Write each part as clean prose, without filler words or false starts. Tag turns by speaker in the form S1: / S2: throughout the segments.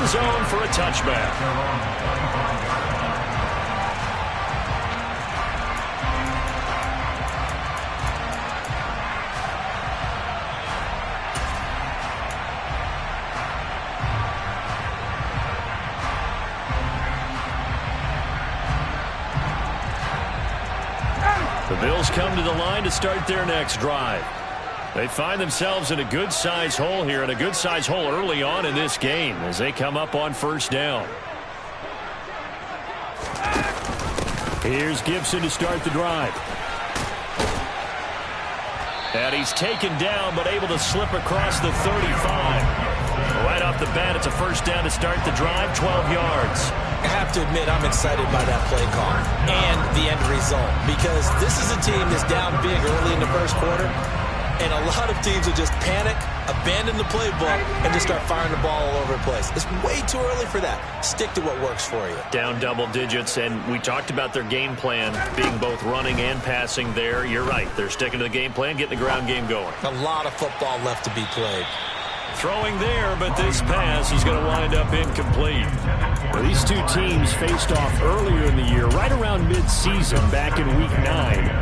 S1: zone for a touchback. The Bills come to the line to start their next drive. They find themselves in a good-sized hole here, and a good-sized hole early on in this game as they come up on first down. Here's Gibson to start the drive. And he's taken down, but able to slip across the 35. Right off the bat, it's a first down to start the drive, 12 yards.
S2: I have to admit, I'm excited by that play call and the end result, because this is a team that's down big early in the first quarter, and a lot of teams will just panic, abandon the playbook, and just start firing the ball all over the place. It's way too early for that. Stick to what works for you.
S1: Down double digits, and we talked about their game plan being both running and passing there. You're right. They're sticking to the game plan, getting the ground game going.
S2: A lot of football left to be played.
S1: Throwing there, but this pass is going to wind up incomplete.
S3: Well, these two teams faced off earlier in the year, right around mid-season, back in Week 9.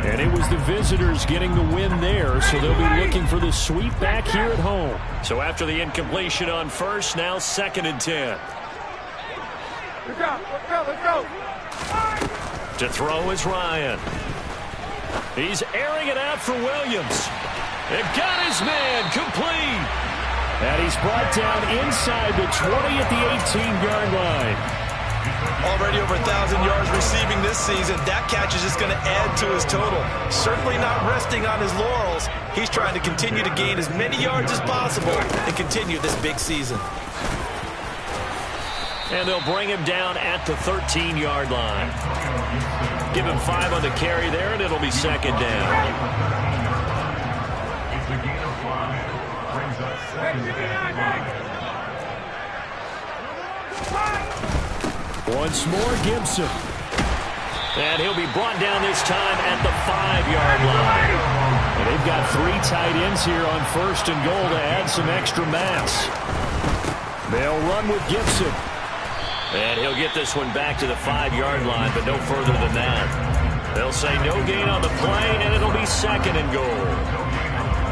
S3: And it was the visitors getting the win there, so they'll be looking for the sweep back here at home.
S1: So after the incompletion on first, now 2nd and 10.
S4: Let's go.
S1: To throw is Ryan. He's airing it out for Williams. It got his man complete.
S3: And he's brought down inside the 20 at the 18-yard line.
S2: Already over 1,000 yards receiving this season. That catch is just going to add to his total. Certainly not resting on his laurels. He's trying to continue to gain as many yards as possible and continue this big season.
S1: And they'll bring him down at the 13-yard line. Give him 5 on the carry there, and it'll be 2nd down.
S3: Once more, Gibson.
S1: And he'll be brought down this time at the 5-yard line.
S3: And they've got 3 tight ends here on 1st and goal to add some extra mass. They'll run with Gibson.
S1: And he'll get this one back to the 5-yard line, but no further than that. They'll say no gain on the play, and it'll be 2nd and goal.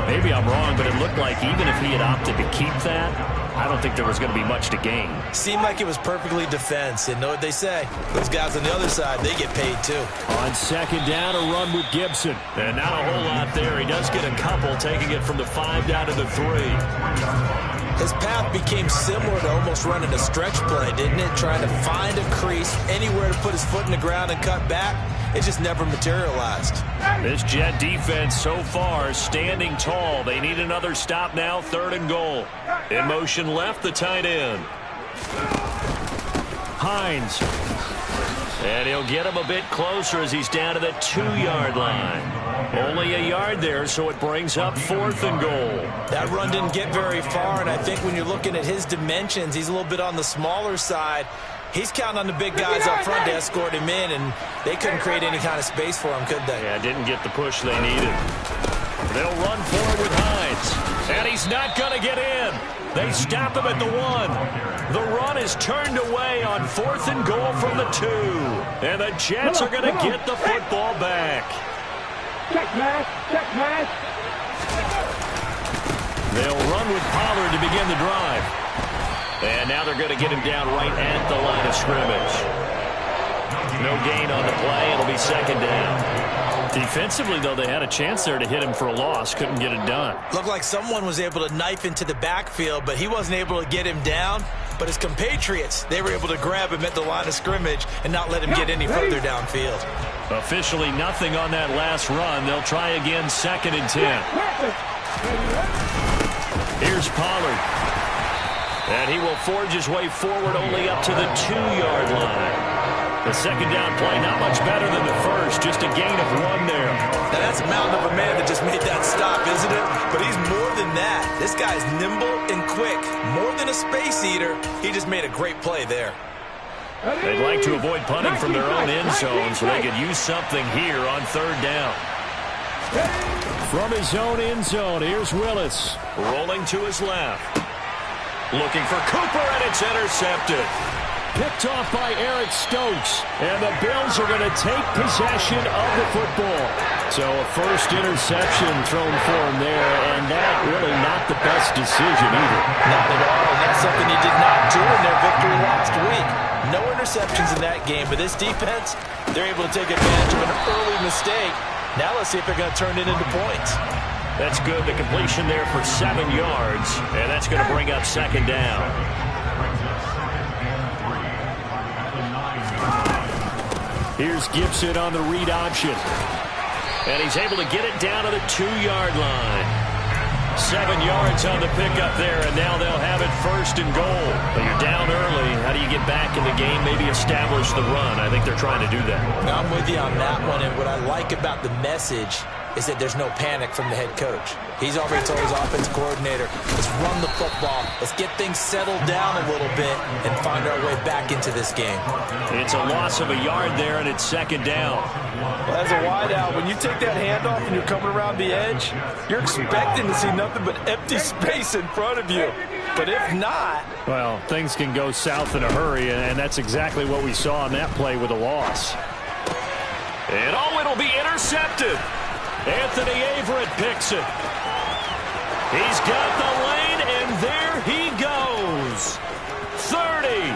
S3: Maybe I'm wrong, but it looked like even if he had opted to keep that, I don't think there was going to be much to gain.
S2: Seemed like it was perfectly defense. And know what they say? Those guys on the other side, they get paid too.
S3: On 2nd down, a run with Gibson.
S1: And not a whole lot there. He does get a couple, taking it from the 5 down to the 3.
S2: His path became similar to almost running a stretch play, didn't it? Trying to find a crease, anywhere to put his foot in the ground and cut back. It just never materialized.
S1: This Jet defense so far standing tall. They need another stop now, 3rd and goal. In motion left, the tight end.
S3: Hines.
S1: And he'll get him a bit closer as he's down to the 2-yard line. Only a yard there, so it brings up 4th and goal.
S2: That run didn't get very far, and I think when you're looking at his dimensions, he's a little bit on the smaller side. He's counting on the big guys up front to escort him in, and they couldn't create any kind of space for him, could they?
S1: Yeah, didn't get the push they needed. They'll run forward with Hines, and he's not going to get in. They stop him at the 1. The run is turned away on 4th and goal from the 2. And the Jets are going to get the football back.
S4: Check pass.
S1: They'll run with Pollard to begin the drive. And now they're going to get him down right at the line of scrimmage. No gain on the play. It'll be 2nd down.
S3: Defensively, though, they had a chance there to hit him for a loss. Couldn't get it done.
S2: Looked like someone was able to knife into the backfield, but he wasn't able to get him down. But his compatriots, they were able to grab him at the line of scrimmage and not let him get any further downfield.
S1: Officially nothing on that last run. They'll try again, 2nd and 10. Here's Pollard. And he will forge his way forward only up to the 2-yard line. The 2nd down play, not much better than the first, just a gain of 1 there.
S2: Now that's a mountain of a man that just made that stop, isn't it? But he's more than that. This guy's nimble and quick. More than a space eater, he just made a great play there.
S1: They'd like to avoid punting from their own end zone so they could use something here on 3rd down.
S3: From his own end zone, here's Willis.
S1: Rolling to his left. Looking for Cooper, and it's intercepted.
S3: Picked off by Eric Stokes, and the Bills are going to take possession of the football. So a first interception thrown for him there, and that really not the best decision either.
S2: Not at all, and that's something he did not do in their victory last week. No interceptions in that game, but this defense, they're able to take advantage of an early mistake. Now let's see if they're going to turn it into points.
S1: That's good. The completion there for 7 yards, and that's going to bring up second down.
S3: Here's Gibson on the read option.
S1: And he's able to get it down to the 2-yard line. 7 yards on the pickup there, and now they'll have it first and goal. But you're down early. How do you get back in the game, maybe establish the run? I think they're trying to do that.
S2: I'm with you on that one, and what I like about the message is that there's no panic from the head coach. He's already told his offense coordinator, let's run the football, let's get things settled down a little bit and find our way back into this game.
S1: It's a loss of a yard there, and it's second down.
S2: Well, as a wideout, when you take that handoff and you're coming around the edge, you're expecting to see nothing but empty space in front of you. But if not...
S3: Well, things can go south in a hurry, and that's exactly what we saw on that play with a loss.
S1: And it'll be intercepted. Anthony Averett picks it. He's got the lane, and there he goes. 30,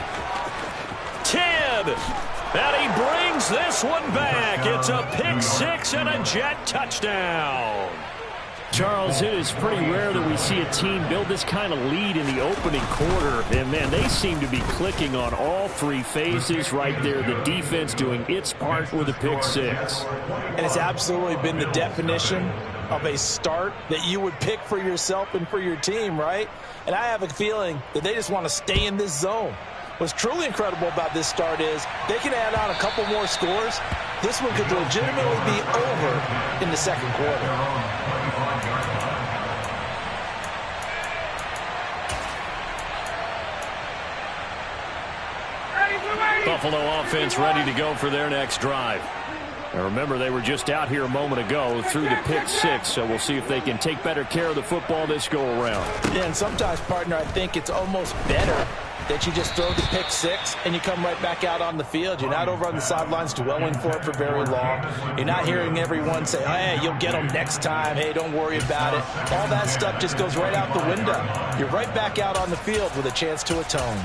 S1: 10, and he brings this one back. It's a pick six and a Jet touchdown.
S3: Charles, it is pretty rare that we see a team build this kind of lead in the opening quarter. And, man, they seem to be clicking on all 3 phases right there. The defense doing its part with a pick six.
S2: And it's absolutely been the definition of a start that you would pick for yourself and for your team, right? And I have a feeling that they just want to stay in this zone. What's truly incredible about this start is they can add on a couple more scores. This one could legitimately be over in the second quarter.
S3: Buffalo offense ready to go for their next drive. Now remember, they were just out here a moment ago through the pick six, so we'll see if they can take better care of the football this go-around.
S2: Yeah, and sometimes, partner, I think it's almost better that you just throw the pick six and you come right back out on the field. You're not over on the sidelines dwelling for it for very long. You're not hearing everyone say, hey, you'll get them next time. Hey, don't worry about it. All that stuff just goes right out the window. You're right back out on the field with a chance to atone.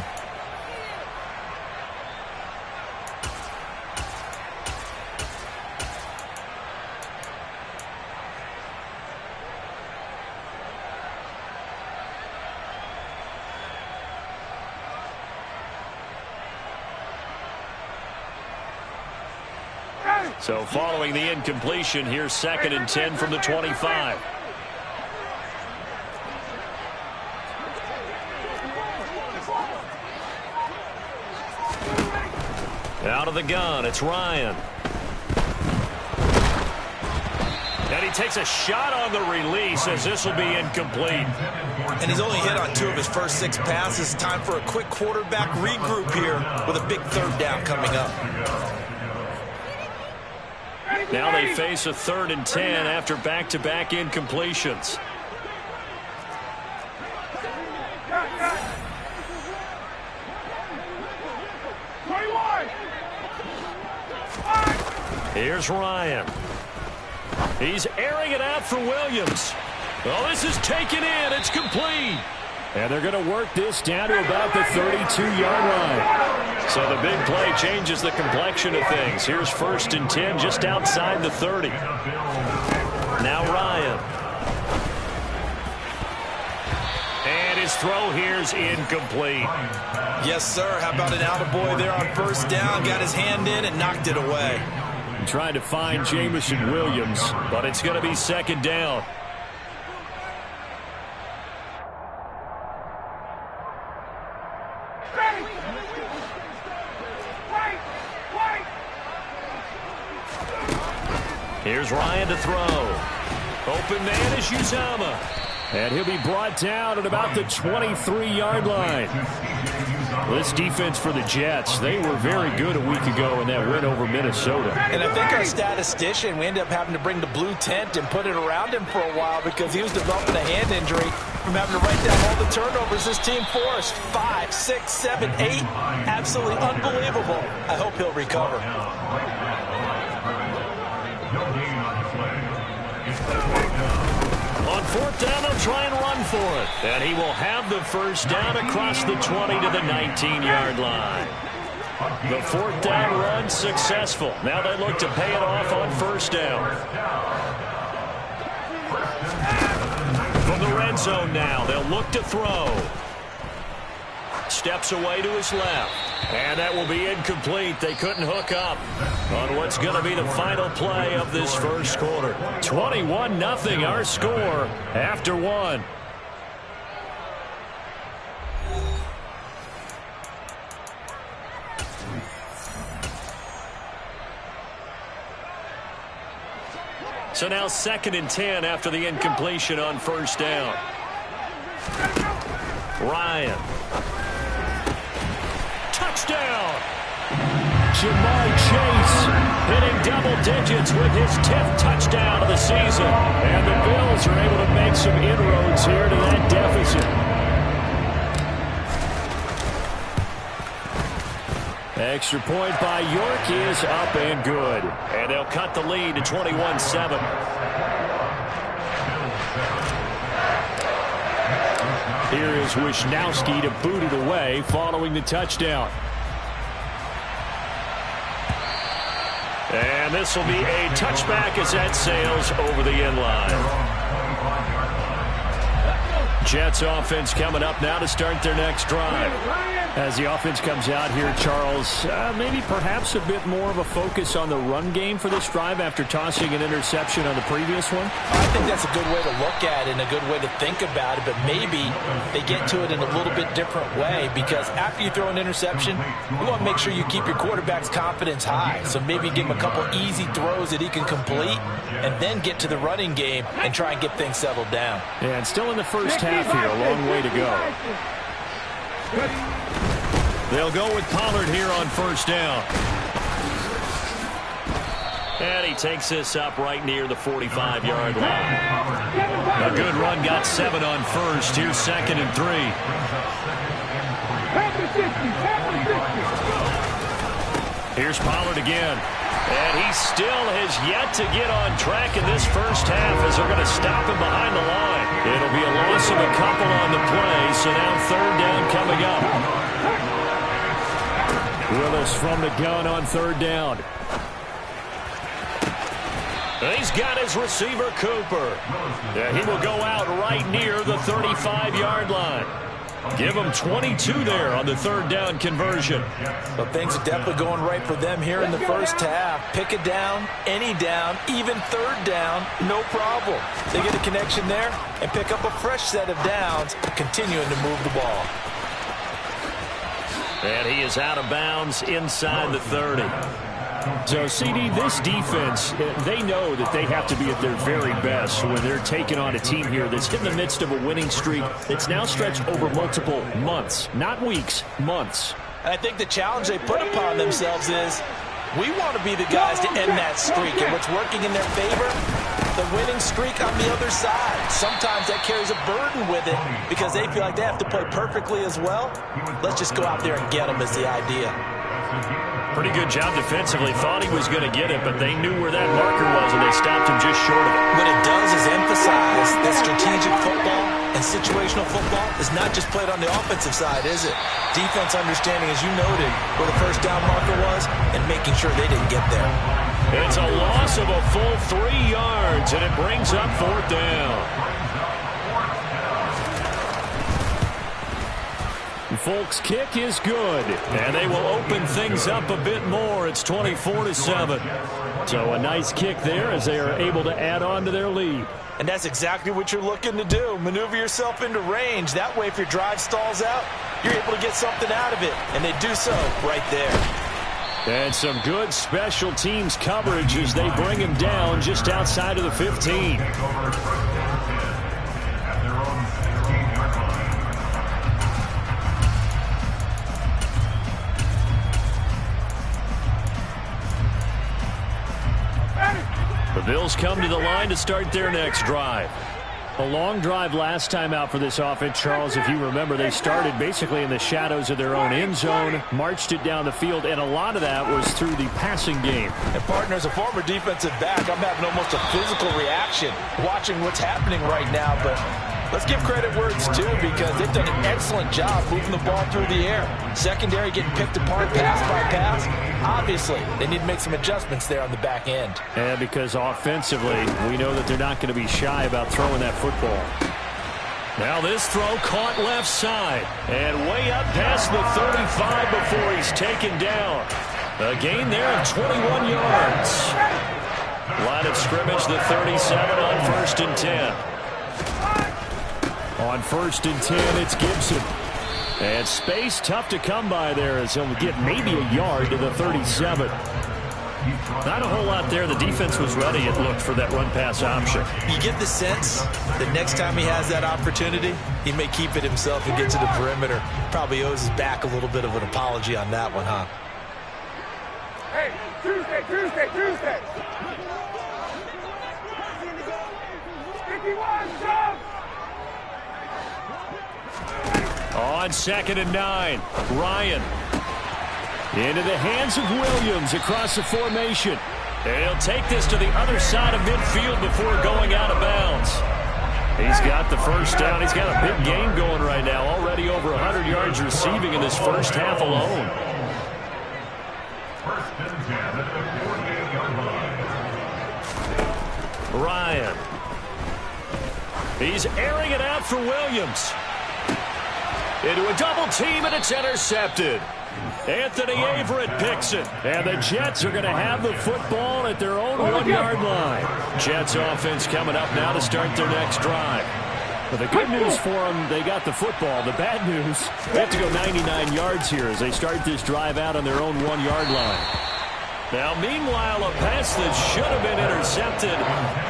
S1: So following the incompletion, here's 2nd and 10 from the 25. Out of the gun, it's Ryan. And he takes a shot on the release as this will be incomplete.
S2: And he's only hit on 2 of his first 6 passes. Time for a quick quarterback regroup here with a big 3rd down coming up.
S1: Now they face a 3rd and 10 after back-to-back incompletions. Here's Ryan. He's airing it out for Williams. Oh, this is taken in. It's complete.
S3: And they're going to work this down to about the 32-yard line.
S1: So the big play changes the complexion of things. Here's 1st and 10 just outside the 30. Now Ryan. And his throw here's incomplete.
S2: Yes, sir. How about an attaboy there on 1st down? Got his hand in and knocked it away.
S3: Trying to find Jamison Williams.
S1: But it's going to be 2nd down. Here's Ryan to throw. Open man is Uzama.
S3: And he'll be brought down at about the 23-yard line. This defense for the Jets, they were very good a week ago in that win over Minnesota.
S2: And I think our statistician, we ended up having to bring the blue tent and put it around him for a while because he was developing a hand injury. from having to write down all the turnovers this team forced. 5, 6, 7, 8. Absolutely unbelievable. I hope he'll recover.
S1: On fourth down, they'll try and run for it. And he will have the first down across the 20 to the 19-yard line. The fourth down run successful. Now they look to pay it off on first down. From the red zone now, they'll look to throw. Steps away to his left. And that will be incomplete. They couldn't hook up on what's going to be the final play of this first quarter. 21-0 our score after one. So now 2nd and 10 after the incompletion on first down. Ryan. Touchdown! Jamar Chase hitting double digits with his 10th touchdown of the season. And the Bills are able to make some inroads here to that deficit. Extra point by York is up and good. And they'll cut the lead to 21-7. Here is Wisnowski to boot it away following the touchdown. And this will be a touchback as that sails over the end line. Jets offense coming up now to start their next drive.
S3: As the offense comes out here, Charles, maybe perhaps a bit more of a focus on the run game for this drive after tossing an interception on the previous one?
S2: I think that's a good way to look at it and a good way to think about it, but maybe they get to it in a little bit different way, because after you throw an interception, you want to make sure you keep your quarterback's confidence high. So maybe give him a couple easy throws that he can complete and then get to the running game and try and get things settled down.
S3: Yeah, and still in the first half here, a long way to go.
S1: They'll go with Pollard here on first down. And he takes this up right near the 45-yard line. A good run, got 7 on first. Here's 2nd and 3. Here's Pollard again. And he still has yet to get on track in this first half as they're going to stop him behind the line. It'll be a loss of a couple on the play, so now 3rd down coming up.
S3: Willis from the gun on 3rd down.
S1: He's got his receiver, Cooper. Yeah, he will go out right near the 35-yard line. Give him 22 there on the 3rd down conversion.
S2: Well, things are definitely going right for them here in the first half. Pick a down, any down, even 3rd down, no problem. They get a connection there and pick up a fresh set of downs, continuing to move the ball.
S1: And he is out of bounds inside the 30.
S3: So, CD, this defense, they know that they have to be at their very best when they're taking on a team here that's in the midst of a winning streak that's now stretched over multiple months, not weeks, months.
S2: And I think the challenge they put upon themselves is, we want to be the guys to end that streak. And what's working in their favor? The winning streak on the other side. Sometimes that carries a burden with it because they feel like they have to play perfectly as well. Let's just go out there and get them is the idea.
S1: Pretty good job defensively. Thought he was going to get it, but they knew where that marker was, and they stopped him just short of it.
S2: What it does is emphasize that strategic football and situational football is not just played on the offensive side, is it? Defense understanding, as you noted, where the first down marker was and making sure they didn't get there.
S1: It's a loss of a full 3 yards, and it brings up 4th down.
S3: Folks' kick is good.
S1: And they will open things up a bit more. It's 24-7.
S3: So a nice kick there as they are able to add on to their lead.
S2: And that's exactly what you're looking to do. Maneuver yourself into range. That way, if your drive stalls out, you're able to get something out of it. And they do so right there.
S3: And some good special teams coverage as they bring him down just outside of the 15. The Bills come to the line to start their next drive. A long drive last time out for this offense, Charles. If you remember, they started basically in the shadows of their own end zone, marched it down the field, and a lot of that was through the passing game.
S2: And, partner, as a former defensive back, I'm having almost a physical reaction watching what's happening right now. But let's give credit where it's due, because they've done an excellent job moving the ball through the air. Secondary getting picked apart pass by pass. Obviously, they need to make some adjustments there on the back end.
S3: And because offensively, we know that they're not going to be shy about throwing that football.
S1: Now this throw caught left side. And way up past the 35 before he's taken down. A gain there of 21 yards. Line of scrimmage, the 37 on 1st and 10.
S3: On 1st and 10, it's Gibson. And space tough to come by there as he'll get maybe a yard to the 37.
S1: Not a whole lot there. The defense was ready, it looked, for that run-pass option.
S2: You get the sense that next time he has that opportunity, he may keep it himself and get to the perimeter. Probably owes his back a little bit of an apology on that one, huh?
S4: Hey, Tuesday. 51, jump!
S1: On 2nd and 9, Ryan. Into the hands of Williams across the formation. He'll take this to the other side of midfield before going out of bounds. He's got the first down. He's got a big game going right now. Already over 100 yards receiving in this first half alone. Ryan. He's airing it out for Williams. Into a double team, and it's intercepted. Anthony Averett picks it. And the Jets are going to have the football at their own 1-yard line. Jets offense coming up now to start their next drive.
S3: Well, the good news for them, they got the football. The bad news, they have to go 99 yards here as they start this drive out on their own 1-yard line.
S1: Now, meanwhile, a pass that should have been intercepted,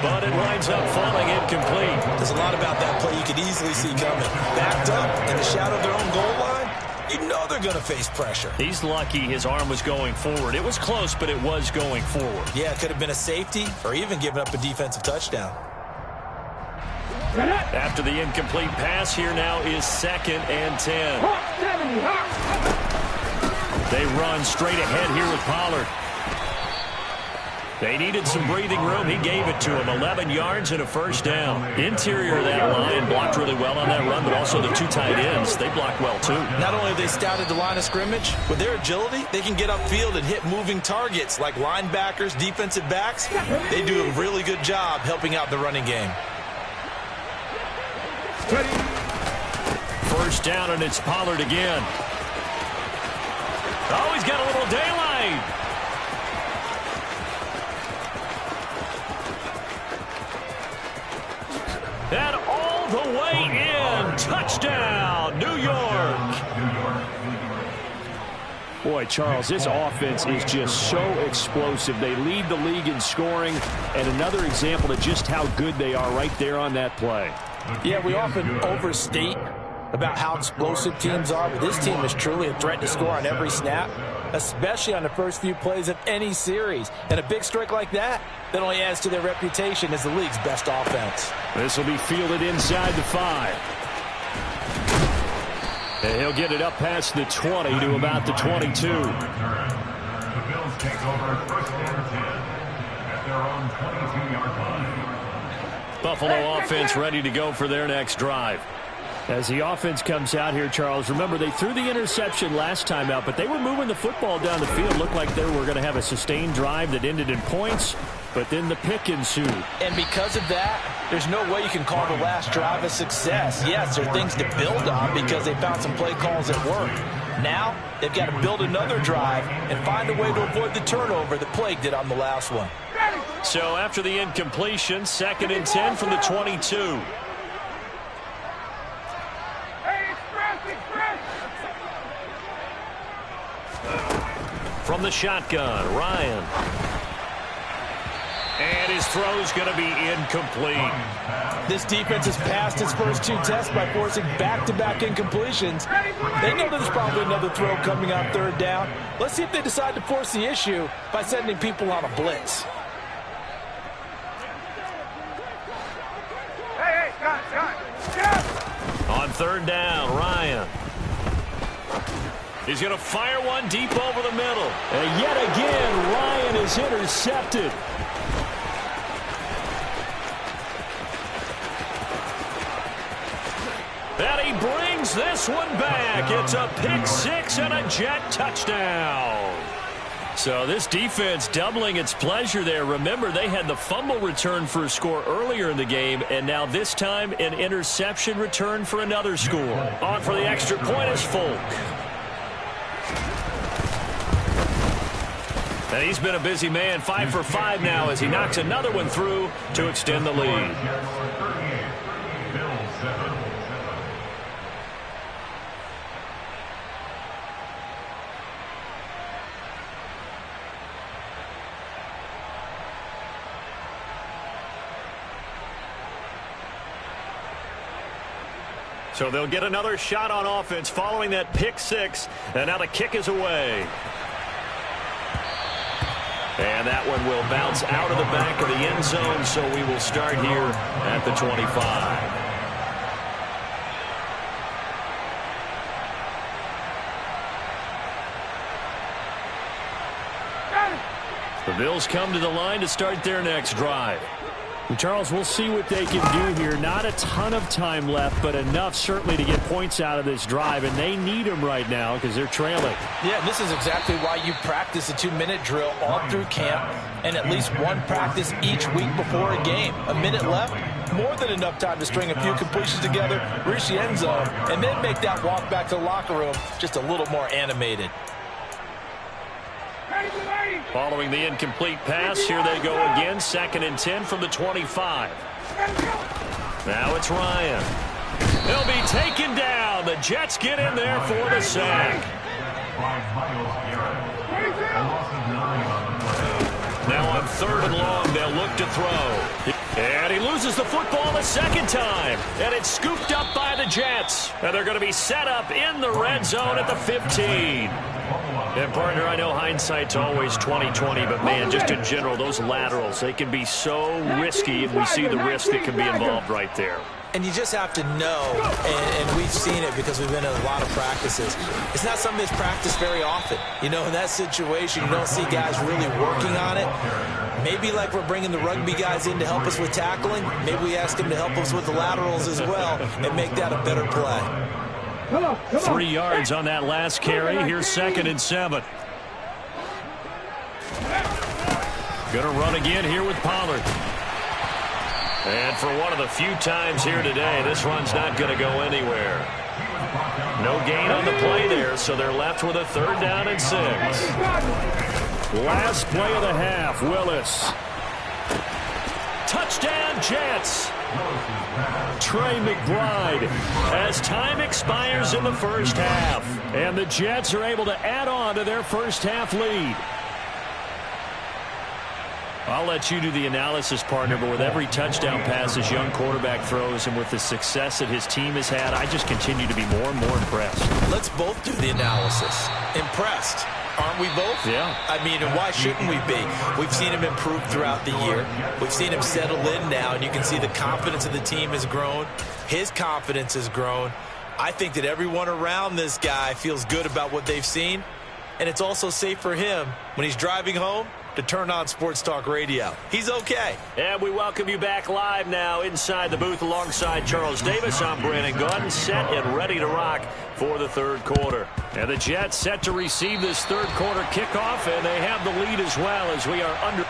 S1: but it winds up falling incomplete.
S2: There's a lot about that play you could easily see coming. Backed up in the shadow of their own goal line, you know they're going to face pressure.
S1: He's lucky his arm was going forward. It was close, but it was going forward.
S2: Yeah, it could have been a safety or even given up a defensive touchdown.
S1: After the incomplete pass, here now is 2nd and 10. They run straight ahead here with Pollard. They needed some breathing room. He gave it to him. 11 yards and a first down. Interior of that line blocked really well on that run, but also the 2 tight ends, they blocked well too.
S2: Not only have they scouted the line of scrimmage, with their agility, they can get upfield and hit moving targets like linebackers, defensive backs. They do a really good job helping out the running game.
S1: First down, and it's Pollard again. Oh, he's got a little daylight. And all the way in. Touchdown, New York.
S3: Boy, Charles, this offense is just so explosive. They lead the league in scoring, and another example of just how good they are right there on that play.
S2: Yeah, we often overstate about how explosive teams are, but this team is truly a threat to score on every snap, especially on the first few plays of any series. And a big strike like that only adds to their reputation as the league's best offense.
S3: This will be fielded inside the 5. And he'll get it up past the 20 to about the 22.
S5: The Bills take over 1st and 10 at their own 22-yard line.
S3: Buffalo offense ready to go for their next drive. As the offense comes out here, Charles, remember they threw the interception last time out, but they were moving the football down the field. Looked like they were going to have a sustained drive that ended in points, but then the pick ensued.
S2: And because of that, there's no way you can call the last drive a success. Yes, there are things to build on because they found some play calls that work. Now, they've got to build another drive and find a way to avoid the turnover that plagued it on the last one.
S1: So after the incompletion, 2nd and 10 from the 22. From the shotgun, Ryan. And his throw's going to be incomplete.
S2: This defense has passed its first 2 tests by forcing back-to-back incompletions. They know there's probably another throw coming on 3rd down. Let's see if they decide to force the issue by sending people on a blitz.
S4: Hey, got
S1: On third down, Ryan. He's going to fire one deep over the middle.
S3: And yet again, Ryan is intercepted.
S1: And he brings this one back. It's a pick six and a Jet touchdown. So this defense doubling its pleasure there. Remember, they had the fumble return for a score earlier in the game, and now this time an interception return for another score. On for the extra point is Folk. And he's been a busy man, 5 for 5 now as he knocks another one through to extend the lead. So they'll get another shot on offense following that pick six, and now the kick is away. And that one will bounce out of the back of the end zone, so we will start here at the 25. The Bills come to the line to start their next drive.
S3: And Charles, we'll see what they can do here. Not a ton of time left, but enough certainly to get points out of this drive, and they need them right now because they're trailing.
S2: Yeah, this is exactly why you practice a 2-minute drill all through camp and at least one practice each week before a game. A minute left, more than enough time to string a few completions together, reach the end zone, and then make that walk back to the locker room just a little more animated.
S1: Following the incomplete pass, here they go again. 2nd and 10 from the 25. Now it's Ryan. He'll be taken down. The Jets get in there for the sack. Now on 3rd and long, they'll look to throw. And he loses the football the second time. And it's scooped up by the Jets. And they're going to be set up in the red zone at the 15. And, partner, I know hindsight's always 20/20, but, man, just in general, those laterals, they can be so risky, and we see the risk that can be involved right there.
S2: And you just have to know, and we've seen it because we've been in a lot of practices. It's not something that's practiced very often. You know, in that situation, you don't see guys really working on it. Maybe like we're bringing the rugby guys in to help us with tackling, maybe we ask them to help us with the laterals as well and make that a better play.
S1: 3 yards on that last carry. Here's 2nd and 7. Gonna run again here with Pollard. And for one of the few times here today, this run's not going to go anywhere. No gain on the play there, so they're left with a 3rd down and 6.
S3: Last play of the half, Willis.
S1: Touchdown, Jets.
S3: Trey McBride.
S1: As time expires in the first half.
S3: And the Jets are able to add on to their first half lead.
S1: I'll let you do the analysis, partner, but with every touchdown pass his young quarterback throws and with the success that his team has had, I just continue to be more and more impressed.
S2: Let's both do the analysis. Impressed. Aren't we both?
S1: Yeah.
S2: I mean, and why shouldn't we be? We've seen him improve throughout the year. We've seen him settle in now, and you can see the confidence of the team has grown. His confidence has grown. I think that everyone around this guy feels good about what they've seen, and it's also safe for him when he's driving home to turn on Sports Talk Radio. He's okay.
S1: And we welcome you back live now inside the booth alongside Charles Davis. I'm Brandon Gaudin, set and ready to rock for the 3rd quarter. And the Jets set to receive this 3rd quarter kickoff, and they have the lead as well as we are under.